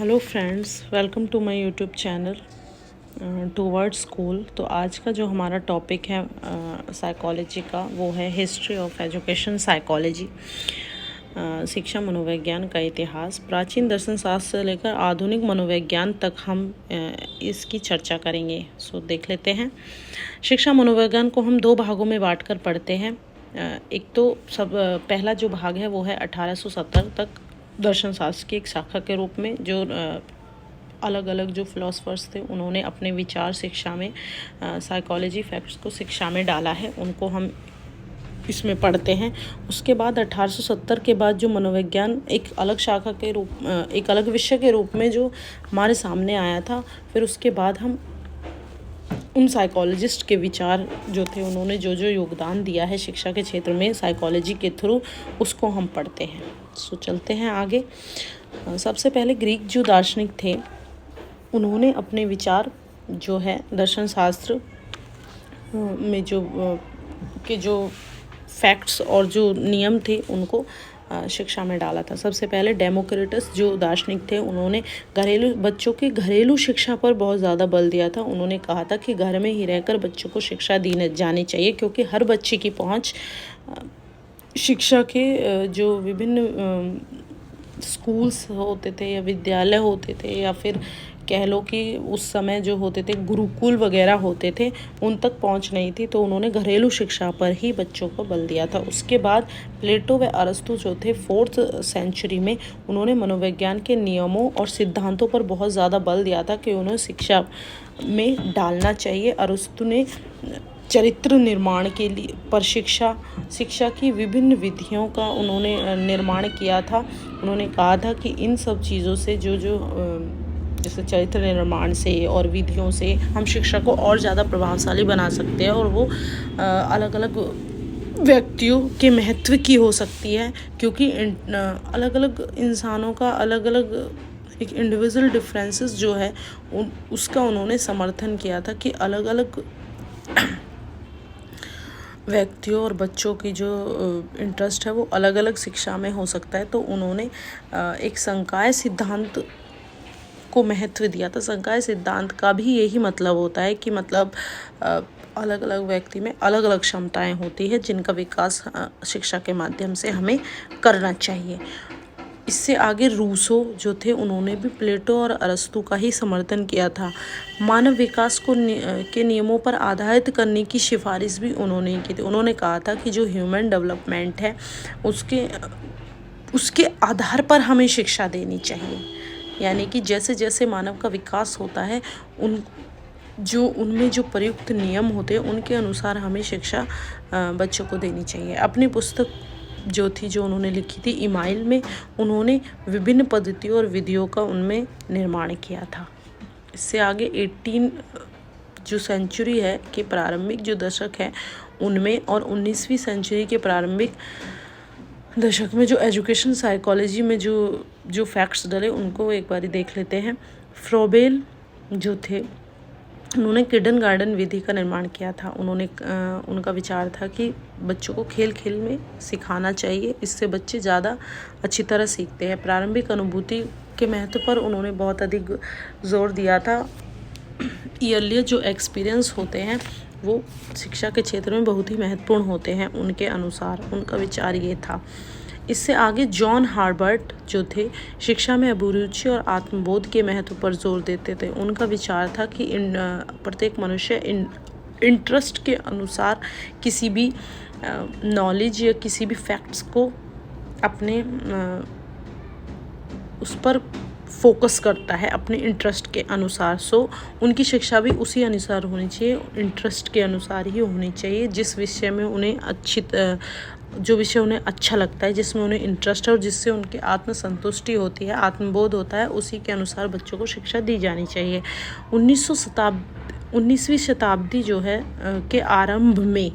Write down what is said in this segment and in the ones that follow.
Hello friends, welcome to my YouTube channel toward school. तो आज का जो हमारा टॉपिक है साइकोलॉजी का, वो है हिस्ट्री ऑफ एजुकेशन साइकोलॉजी। शिक्षा मनोविज्ञान का इतिहास प्राचीन दर्शन शास्त्र से लेकर आधुनिक मनोविज्ञान तक हम इसकी चर्चा करेंगे। सो देख लेते हैं। शिक्षा मनोविज्ञान को हम दो भागों में बांटकर पढ़ते हैं। एक तो पहला जो भाग है वो है 1870 तक दर्शन शास्त्र की एक शाखा के रूप में, जो अलग अलग जो फिलोसफर्स थे उन्होंने अपने विचार शिक्षा में साइकोलॉजी फैक्ट्स को शिक्षा में डाला है, उनको हम इसमें पढ़ते हैं। उसके बाद 1870 के बाद जो मनोविज्ञान एक अलग शाखा के रूप एक अलग विषय के रूप में जो हमारे सामने आया था, फिर उसके बाद हम उन साइकोलॉजिस्ट के विचार जो थे, उन्होंने जो जो योगदान दिया है शिक्षा के क्षेत्र में साइकोलॉजी के थ्रू, उसको हम पढ़ते हैं। सो चलते हैं आगे। सबसे पहले ग्रीक जो दार्शनिक थे, उन्होंने अपने विचार जो है दर्शन शास्त्र में जो फैक्ट्स और जो नियम थे उनको शिक्षा में डाला था। सबसे पहले डेमोक्रिटस जो दार्शनिक थे, उन्होंने बच्चों की घरेलू शिक्षा पर बहुत ज़्यादा बल दिया था। उन्होंने कहा था कि घर में ही रहकर बच्चों को शिक्षा दी जानी चाहिए, क्योंकि हर बच्चे की पहुंच शिक्षा के जो विभिन्न स्कूल्स होते थे या विद्यालय होते थे, या फिर कह लो कि उस समय जो होते थे गुरुकुल वगैरह होते थे, उन तक पहुंच नहीं थी। तो उन्होंने घरेलू शिक्षा पर ही बच्चों को बल दिया था। उसके बाद प्लेटो व अरस्तु जो थे 4th सेंचुरी में, उन्होंने मनोविज्ञान के नियमों और सिद्धांतों पर बहुत ज़्यादा बल दिया था कि उन्हें शिक्षा में डालना चाहिए। अरस्तु ने चरित्र निर्माण के लिए पर शिक्षा की विभिन्न विधियों का उन्होंने निर्माण किया था। उन्होंने कहा था कि इन सब चीज़ों से जो जैसे चरित्र निर्माण से और विधियों से हम शिक्षा को और ज़्यादा प्रभावशाली बना सकते हैं, और वो अलग अलग व्यक्तियों के महत्व की हो सकती है, क्योंकि अलग अलग इंसानों का अलग अलग एक इंडिविजुअल डिफरेंसेस जो है उसका उन्होंने समर्थन किया था कि अलग अलग व्यक्तियों और बच्चों की जो इंटरेस्ट है वो अलग अलग शिक्षा में हो सकता है। तो उन्होंने एक संकाय सिद्धांत को महत्व दिया था। संकाय सिद्धांत का भी यही मतलब होता है कि मतलब अलग अलग व्यक्ति में अलग अलग क्षमताएं होती है, जिनका विकास शिक्षा के माध्यम से हमें करना चाहिए। इससे आगे रूसो जो थे, उन्होंने भी प्लेटो और अरस्तु का ही समर्थन किया था। मानव विकास को के नियमों पर आधारित करने की सिफारिश भी उन्होंने की थी। उन्होंने कहा था कि जो ह्यूमन डेवलपमेंट है उसके आधार पर हमें शिक्षा देनी चाहिए, यानी कि जैसे जैसे मानव का विकास होता है उनमें जो प्रयुक्त नियम होते हैं उनके अनुसार हमें शिक्षा बच्चों को देनी चाहिए। अपनी पुस्तक जो उन्होंने लिखी थी इमाइल में, उन्होंने विभिन्न पद्धतियों और विधियों का उनमें निर्माण किया था। इससे आगे 18 जो सेंचुरी है के प्रारंभिक जो दशक है उनमें, और 19वीं सेंचुरी के प्रारंभिक दशक में जो एजुकेशन साइकोलॉजी में जो फैक्ट्स डले, उनको एक बार देख लेते हैं। फ्रोबेल जो थे, उन्होंने किंडरगार्टन विधि का निर्माण किया था। उनका विचार था कि बच्चों को खेल खेल में सिखाना चाहिए, इससे बच्चे ज़्यादा अच्छी तरह सीखते हैं। प्रारंभिक अनुभूति के महत्व पर उन्होंने बहुत अधिक जोर दिया था। ईयरली जो एक्सपीरियंस होते हैं वो शिक्षा के क्षेत्र में बहुत ही महत्वपूर्ण होते हैं, उनके अनुसार उनका विचार ये था। इससे आगे जॉन हार्बर्ट जो थे, शिक्षा में अभिरुचि और आत्मबोध के महत्व पर जोर देते थे। उनका विचार था कि प्रत्येक मनुष्य इंटरेस्ट के अनुसार किसी भी नॉलेज या किसी भी फैक्ट्स को अपने उस पर फोकस करता है अपने इंटरेस्ट के अनुसार। सो उनकी शिक्षा भी उसी अनुसार होनी चाहिए, इंटरेस्ट के अनुसार ही होनी चाहिए। जिस विषय में उन्हें जो विषय उन्हें अच्छा लगता है, जिसमें उन्हें इंटरेस्ट है और जिससे उनकी आत्मसंतुष्टि होती है, आत्मबोध होता है, उसी के अनुसार बच्चों को शिक्षा दी जानी चाहिए। 19वीं शताब्दी जो है के आरंभ में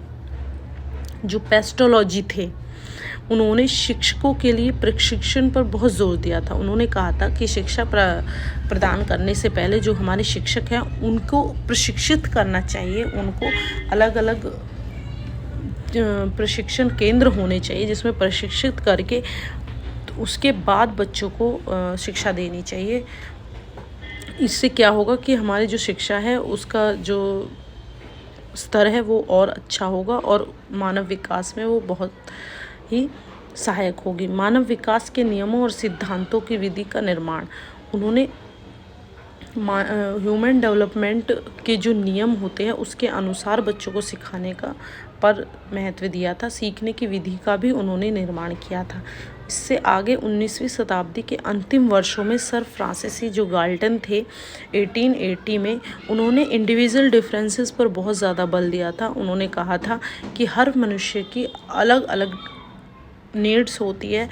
जो पेस्टोलॉजी थे, उन्होंने शिक्षकों के लिए प्रशिक्षण पर बहुत जोर दिया था। उन्होंने कहा था कि शिक्षा प्रदान करने से पहले जो हमारे शिक्षक हैं उनको प्रशिक्षित करना चाहिए, उनको अलग अलग प्रशिक्षण केंद्र होने चाहिए जिसमें प्रशिक्षित करके उसके बाद बच्चों को शिक्षा देनी चाहिए। इससे क्या होगा कि हमारी जो शिक्षा है उसका जो स्तर है वो और अच्छा होगा और मानव विकास में वो बहुत ही सहायक होगी। मानव विकास के नियमों और सिद्धांतों की विधि का निर्माण, उन्होंने ह्यूमन डेवलपमेंट के जो नियम होते हैं उसके अनुसार बच्चों को सिखाने का पर महत्व दिया था। सीखने की विधि का भी उन्होंने निर्माण किया था। इससे आगे 19वीं शताब्दी के अंतिम वर्षों में सर फ्रांसिस जो गाल्टन थे 1880 में, उन्होंने इंडिविजुअल डिफरेंसेस पर बहुत ज़्यादा बल दिया था। उन्होंने कहा था कि हर मनुष्य की अलग अलग नीड्स होती है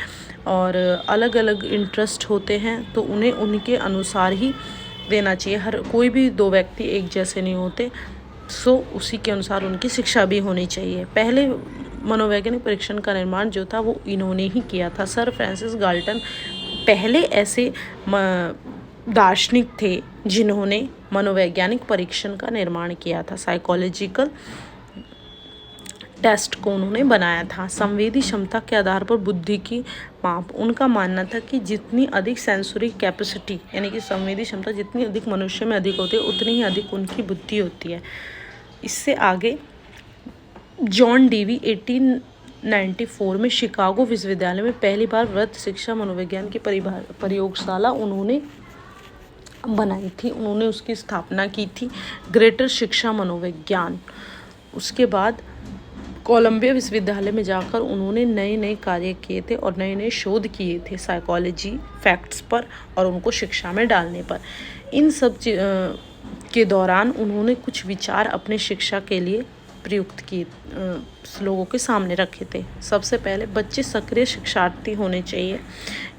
और अलग अलग इंटरेस्ट होते हैं, तो उन्हें उनके अनुसार ही देना चाहिए। हर कोई भी दो व्यक्ति एक जैसे नहीं होते, सो उसी के अनुसार उनकी शिक्षा भी होनी चाहिए। पहले मनोवैज्ञानिक परीक्षण का निर्माण जो था वो इन्होंने ही किया था। सर फ्रांसिस गाल्टन पहले ऐसे दार्शनिक थे जिन्होंने मनोवैज्ञानिक परीक्षण का निर्माण किया था। साइकोलॉजिकल टेस्ट को उन्होंने बनाया था। संवेदी क्षमता के आधार पर बुद्धि की माप, उनका मानना था कि जितनी अधिक सेंसरी कैपेसिटी यानी कि संवेदी क्षमता जितनी अधिक मनुष्य में अधिक होती है उतनी ही अधिक उनकी बुद्धि होती है। इससे आगे जॉन डेवी 1894 में शिकागो विश्वविद्यालय में पहली बार वृत्त शिक्षा मनोविज्ञान की प्रयोगशाला उन्होंने बनाई थी। उन्होंने उसकी स्थापना की थी, ग्रेटर शिक्षा मनोविज्ञान। उसके बाद कोलंबिया विश्वविद्यालय में जाकर उन्होंने नए नए कार्य किए थे और नए नए शोध किए थे साइकोलॉजी फैक्ट्स पर और उनको शिक्षा में डालने पर। इन सब के दौरान उन्होंने कुछ विचार अपने शिक्षा के लिए प्रयुक्त किए, लोगों के सामने रखे थे। सबसे पहले बच्चे सक्रिय शिक्षार्थी होने चाहिए,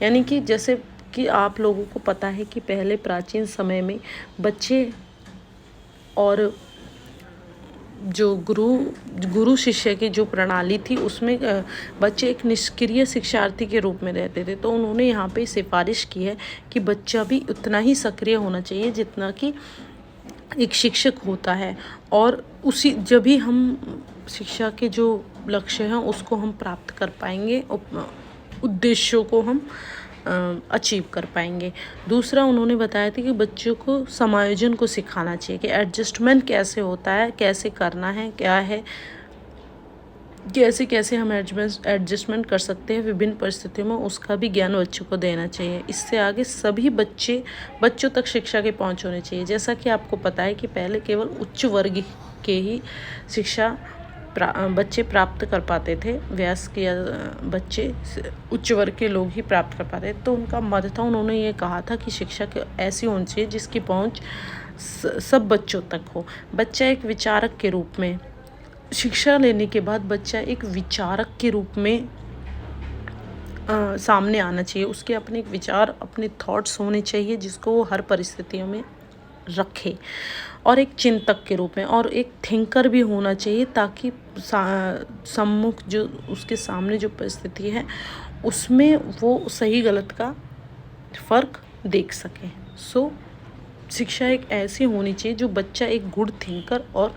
यानी कि जैसे कि आप लोगों को पता है कि पहले प्राचीन समय में बच्चे और जो गुरु शिष्य की जो प्रणाली थी उसमें बच्चे एक निष्क्रिय शिक्षार्थी के रूप में रहते थे। तो उन्होंने यहाँ पे सिफारिश की है कि बच्चा भी उतना ही सक्रिय होना चाहिए जितना कि एक शिक्षक होता है, और उसी जब भी हम शिक्षा के जो लक्ष्य हैं उसको हम प्राप्त कर पाएंगे, उद्देश्यों को हम अचीव कर पाएंगे। दूसरा उन्होंने बताया था कि बच्चों को समायोजन को सिखाना चाहिए कि एडजस्टमेंट कैसे होता है, कैसे करना है, क्या है, कैसे हम एडजस्टमेंट कर सकते हैं विभिन्न परिस्थितियों में, उसका भी ज्ञान बच्चों को देना चाहिए। इससे आगे सभी बच्चों तक शिक्षा की पहुंच होनी चाहिए। जैसा कि आपको पता है कि पहले केवल उच्च वर्ग के ही शिक्षा बच्चे प्राप्त कर पाते थे, वयस्क या बच्चे उच्च वर्ग के लोग ही प्राप्त कर पाते थे। तो उनका मत था, उन्होंने ये कहा था कि शिक्षा ऐसी होनी चाहिए जिसकी पहुंच सब बच्चों तक हो। बच्चा एक विचारक के रूप में, शिक्षा लेने के बाद बच्चा एक विचारक के रूप में सामने आना चाहिए। उसके अपने एक विचार, अपने थॉट्स होने चाहिए जिसको वो हर परिस्थितियों में रखे, और एक चिंतक के रूप में और एक थिंकर भी होना चाहिए ताकि सम्मुख जो उसके सामने जो परिस्थिति है उसमें वो सही गलत का फ़र्क देख सके। सो शिक्षा एक ऐसी होनी चाहिए जो बच्चा एक गुड थिंकर और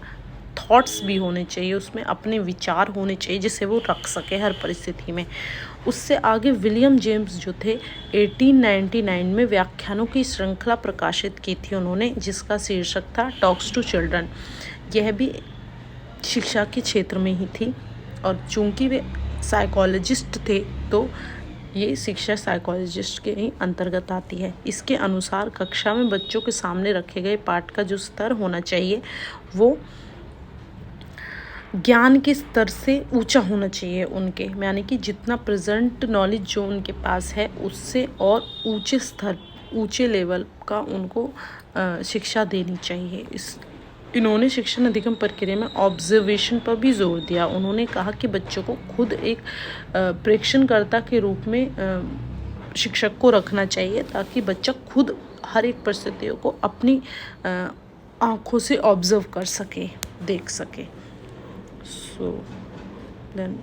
थॉट्स भी होने चाहिए, उसमें अपने विचार होने चाहिए जिसे वो रख सके हर परिस्थिति में। उससे आगे विलियम जेम्स जो थे 1899 में व्याख्यानों की श्रृंखला प्रकाशित की थी उन्होंने, जिसका शीर्षक था टॉक्स टू चिल्ड्रन। यह भी शिक्षा के क्षेत्र में ही थी, और चूंकि वे साइकोलॉजिस्ट थे तो ये शिक्षा साइकोलॉजिस्ट के ही अंतर्गत आती है। इसके अनुसार कक्षा में बच्चों के सामने रखे गए पाठ का जो स्तर होना चाहिए वो ज्ञान के स्तर से ऊंचा होना चाहिए उनके, यानी कि जितना प्रेजेंट नॉलेज जो उनके पास है उससे और ऊंचे स्तर, ऊंचे लेवल का उनको शिक्षा देनी चाहिए। इन्होंने शिक्षण अधिगम प्रक्रिया में ऑब्जर्वेशन पर भी जोर दिया। उन्होंने कहा कि बच्चों को खुद एक प्रेक्षणकर्ता के रूप में शिक्षक को रखना चाहिए ताकि बच्चा खुद हर एक परिस्थितियों को अपनी आँखों से ऑब्जर्व कर सके, देख सके। सो देन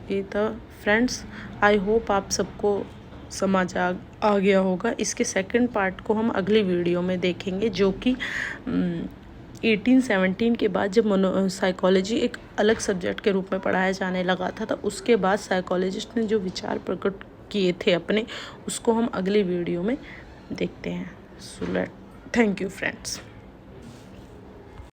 ये था फ्रेंड्स, आई होप आप सबको समझ आ गया होगा। इसके सेकंड पार्ट को हम अगली वीडियो में देखेंगे, जो कि 1817 के बाद जब साइकोलॉजी एक अलग सब्जेक्ट के रूप में पढ़ाया जाने लगा था, तो उसके बाद साइकोलॉजिस्ट ने जो विचार प्रकट किए थे अपने, उसको हम अगली वीडियो में देखते हैं। So let thank you friends.